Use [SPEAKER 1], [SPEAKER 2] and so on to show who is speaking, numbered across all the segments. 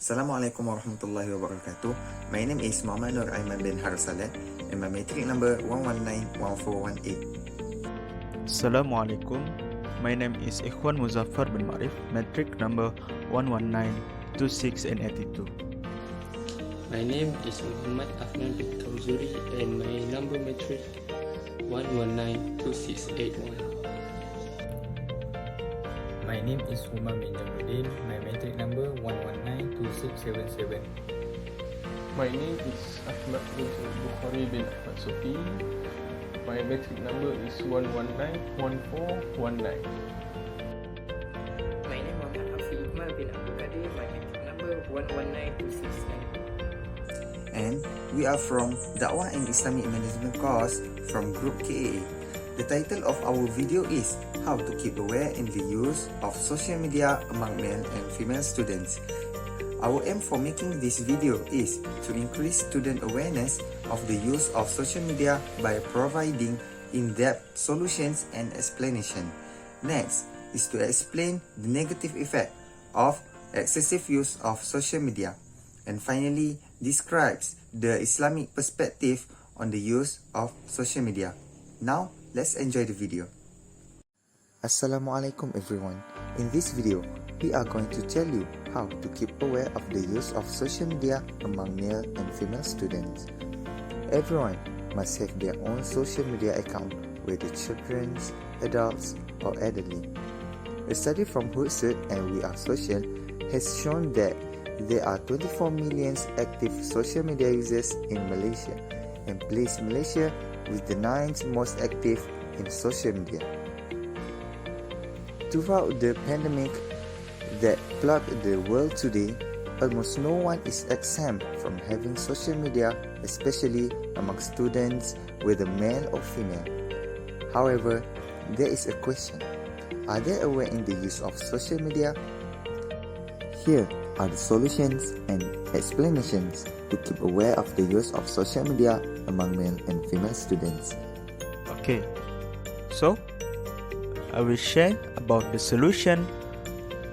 [SPEAKER 1] Assalamualaikum warahmatullahi wabarakatuh. My name is Muhammad Aiman bin Salleh and my matric number 1191418.
[SPEAKER 2] Assalamualaikum. My name is Ikhwan Muzhaffar bin Marif, matric number 1192682.
[SPEAKER 3] My name is Muhammad Afnan bin Kamzuri and my number matric 1192681.
[SPEAKER 4] My name is Humam Bin Jamaludin. My matric number 1192677.
[SPEAKER 5] My name is Ahmad bin Bukhari bin Sofi. My matric number is 1191419.
[SPEAKER 6] My name is Afiq Ikmal bin Kadir. My matric number 119269.
[SPEAKER 1] And we are from Dakwah and Islamic Management course from Group KAA. The title of our video is How to Keep Aware in the Use of Social Media Among Male and Female Students. Our aim for making this video is to increase student awareness of the use of social media by providing in-depth solutions and explanation. Next is to explain the negative effect of excessive use of social media. And finally, describes the Islamic perspective on the use of social media. Now, let's enjoy the video. Assalamualaikum everyone. In this video, we are going to tell you how to keep aware of the use of social media among male and female students. Everyone must have their own social media account, whether children, adults, or elderly. A study from Harul and We Are Social has shown that there are 24 million active social media users in Malaysia and placed Malaysia with the 9th most active in social media. Throughout the pandemic that plagued the world today, almost no one is exempt from having social media, especially among students, whether male or female. However, there is a question: are they aware in the use of social media? Here are the solutions and explanations to keep aware of the use of social media among male and female students.
[SPEAKER 2] Okay, so I will share about the solution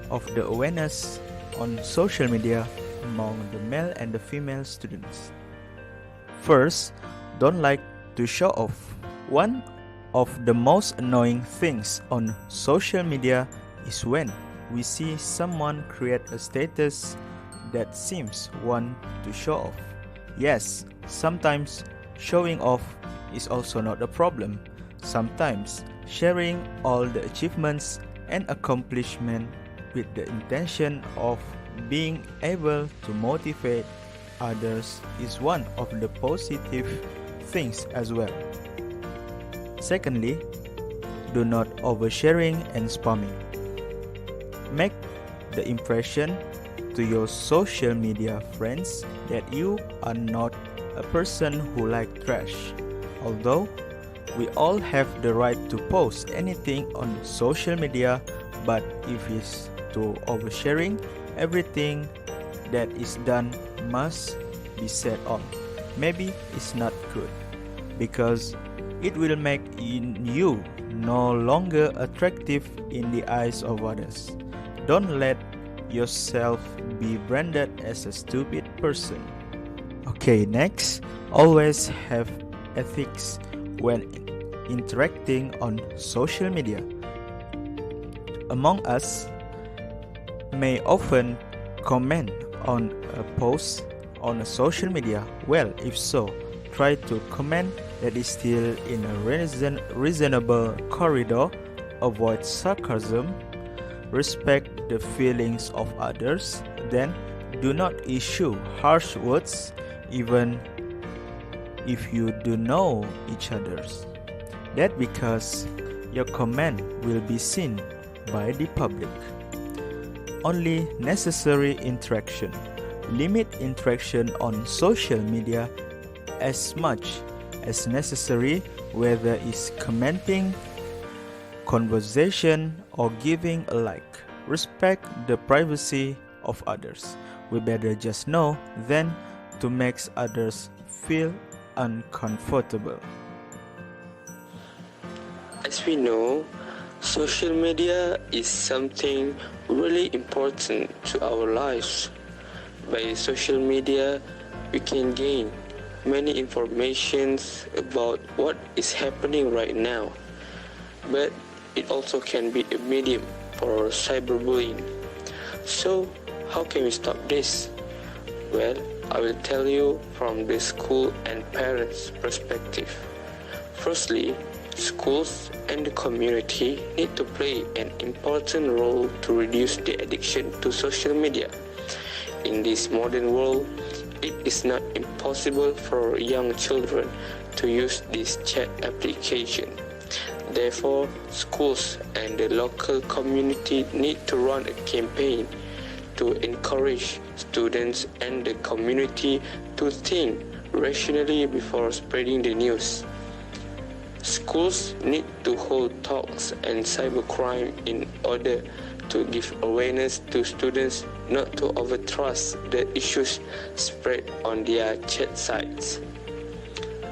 [SPEAKER 2] of the awareness on social media among the male and the female students. First, don't like to show off. One of the most annoying things on social media is when we see someone create a status that seems want to show off. Yes, sometimes showing off is also not a problem. Sometimes sharing all the achievements and accomplishments with the intention of being able to motivate others is one of the positive things as well. Secondly, do not oversharing and spamming. Make the impression to your social media friends that you are not a person who like trash. Although we all have the right to post anything on social media, but if it's to oversharing, everything that is done must be said on. Maybe it's not good because it will make you no longer attractive in the eyes of others. Don't let yourself be branded as a stupid person. Okay, next, always have ethics when interacting on social media. Among us may often comment on a post on a social media. Well, if so, try to comment that is still in a reasonable corridor, avoid sarcasm, respect the feelings of others, then do not issue harsh words even if you do know each other's. That because your comment will be seen by the public. Only necessary interaction. Limit interaction on social media as much as necessary, whether it's commenting, conversation, or giving a like. Respect the privacy of others. We better just know than to make others feel uncomfortable.
[SPEAKER 3] As we know, social media is something really important to our lives. by social media, we can gain many informations about what is happening right now, but it also can be a medium for cyberbullying. So, how can we stop this? Well, I will tell you from the school and parents' perspective. Firstly, schools and the community need to play an important role to reduce the addiction to social media. In this modern world, it is not impossible for young children to use this chat application. Therefore, schools and the local community need to run a campaign to encourage students and the community to think rationally before spreading the news. Schools need to hold talks and cybercrime in order to give awareness to students not to overtrust the issues spread on their chat sites.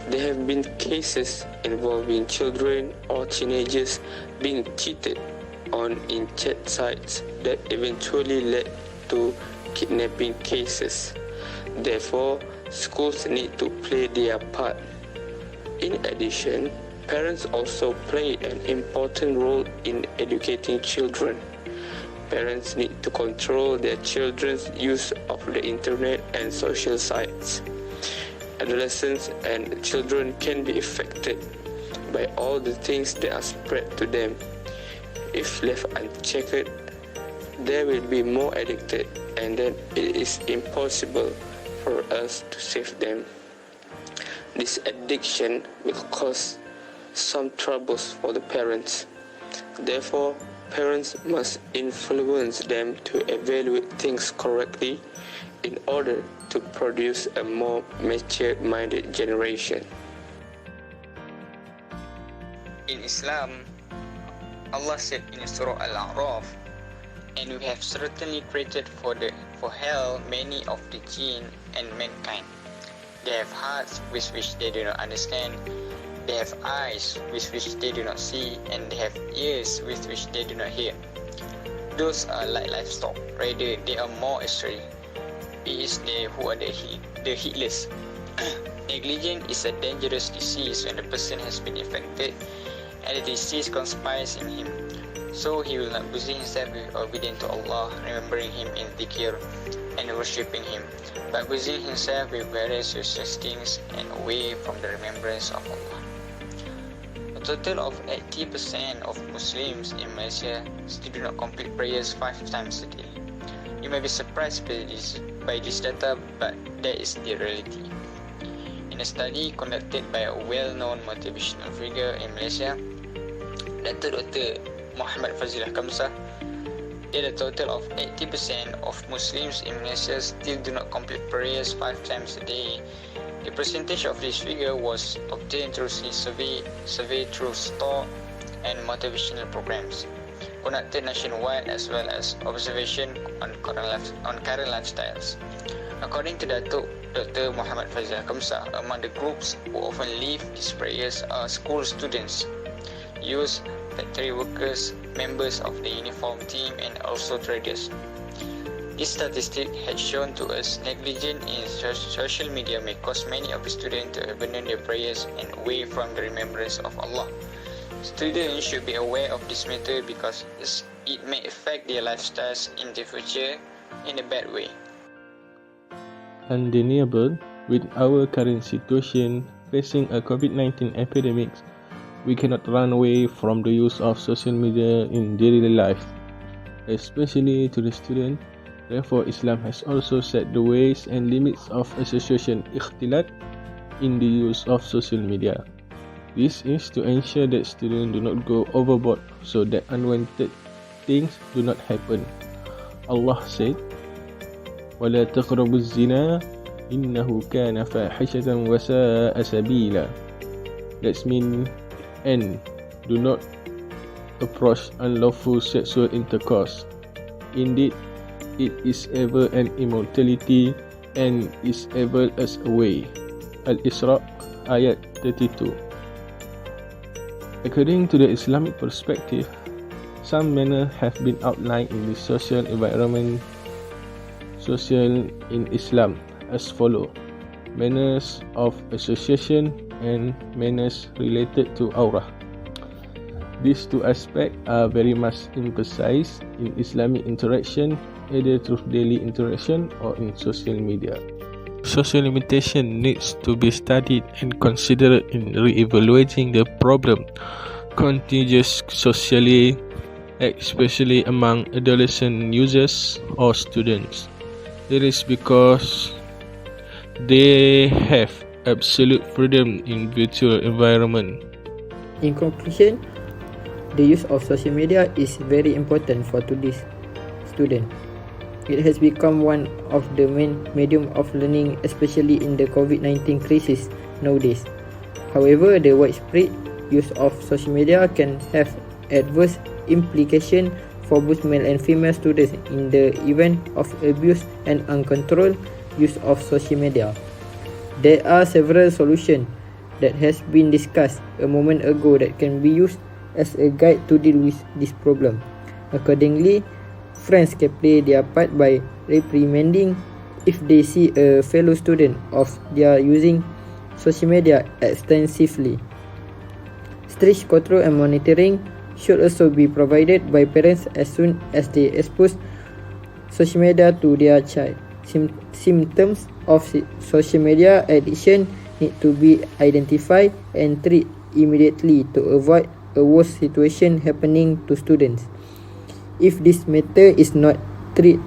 [SPEAKER 3] There have been cases involving children or teenagers being cheated on in chat sites that eventually led to kidnapping cases. Therefore, schools need to play their part. In addition, parents also play an important role in educating children. Parents need to control their children's use of the internet and social sites. Adolescents and children can be affected by all the things that are spread to them. If left unchecked, they will be more addicted, and then it is impossible for us to save them. This addiction will cause some troubles for the parents. Therefore, parents must influence them to evaluate things correctly in order to produce a more mature-minded generation.
[SPEAKER 7] In Islam, Allah said in Surah Al-A'raf, "And we have certainly created for hell many of the jinn and mankind. They have hearts with which they do not understand. They have eyes with which they do not see, and they have ears with which they do not hear. Those are like livestock, rather they are more astray. It is they who are the heedless." Negligence is a dangerous disease when the person has been infected and the disease conspires in him. So he will not busy himself with obedience to Allah, remembering Him in dhikr and worshipping Him, but busying himself with various useless things and away from the remembrance of Allah. A total of 80% of Muslims in Malaysia still do not complete prayers 5 times a day. You may be surprised by this data, but that is the reality. In a study conducted by a well-known motivational figure in Malaysia, Dr. Muhammad Fazilah Kamsa, that a total of 80% of Muslims in Malaysia still do not complete prayers 5 times a day. The percentage of this figure was obtained through the survey through STOR and motivational programs conducted nationwide, as well as observation on current lifestyles. According to Dr. Muhammad Fazilah Kamsa, among the groups who often leave these prayers are school students, youth, factory workers, members of the uniform team, and also traders. This statistic had shown to us negligence in social media may cause many of the students to abandon their prayers and away from the remembrance of Allah. Students should be aware of this matter because it may affect their lifestyles in the future in a bad way.
[SPEAKER 5] Undeniable, with our current situation facing a COVID-19 epidemic, we cannot run away from the use of social media in daily life, especially to the student. Therefore, Islam has also set the ways and limits of association ikhtilat in the use of social media. This is to ensure that students do not go overboard so that unwanted things do not happen. Allah said, وَلَا تَقْرَبُوا الزِّنَا إِنَّهُ كَانَ فَاحِشَةً وَسَاءَ سَبِيلًا. That means, and do not approach unlawful sexual intercourse. Indeed, it is ever an immortality and is ever as a way. Al-Isra, ayat 32. According to the Islamic perspective, some manners have been outlined in the social environment social in Islam as follow: manners of association and manners related to aurah. These two aspects are very much emphasized in Islamic interaction, either through daily interaction or in social media. Social limitation needs to be studied and considered in re-evaluating the problem continuous socially, especially among adolescent users or students. It is because they have absolute freedom in virtual environment.
[SPEAKER 6] In conclusion, the use of social media is very important for today's student. It has become one of the main medium of learning, especially in the COVID-19 crisis nowadays. However, the widespread use of social media can have adverse implications for both male and female students in the event of abuse and uncontrolled use of social media. There are several solutions that has been discussed a moment ago that can be used as a guide to deal with this problem. Accordingly, friends can play their part by reprimanding if they see a fellow student of their using social media extensively. Strict control and monitoring should also be provided by parents as soon as they expose social media to their child. Symptoms of social media addiction need to be identified and treated immediately to avoid a worse situation happening to students. If this matter is not treated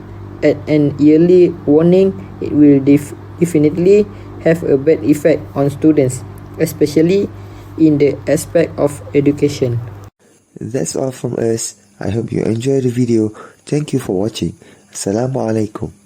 [SPEAKER 6] at an early warning, it will definitely have a bad effect on students, especially in the aspect of education.
[SPEAKER 1] That's all from us. I hope you enjoyed the video. Thank you for watching. Assalamualaikum.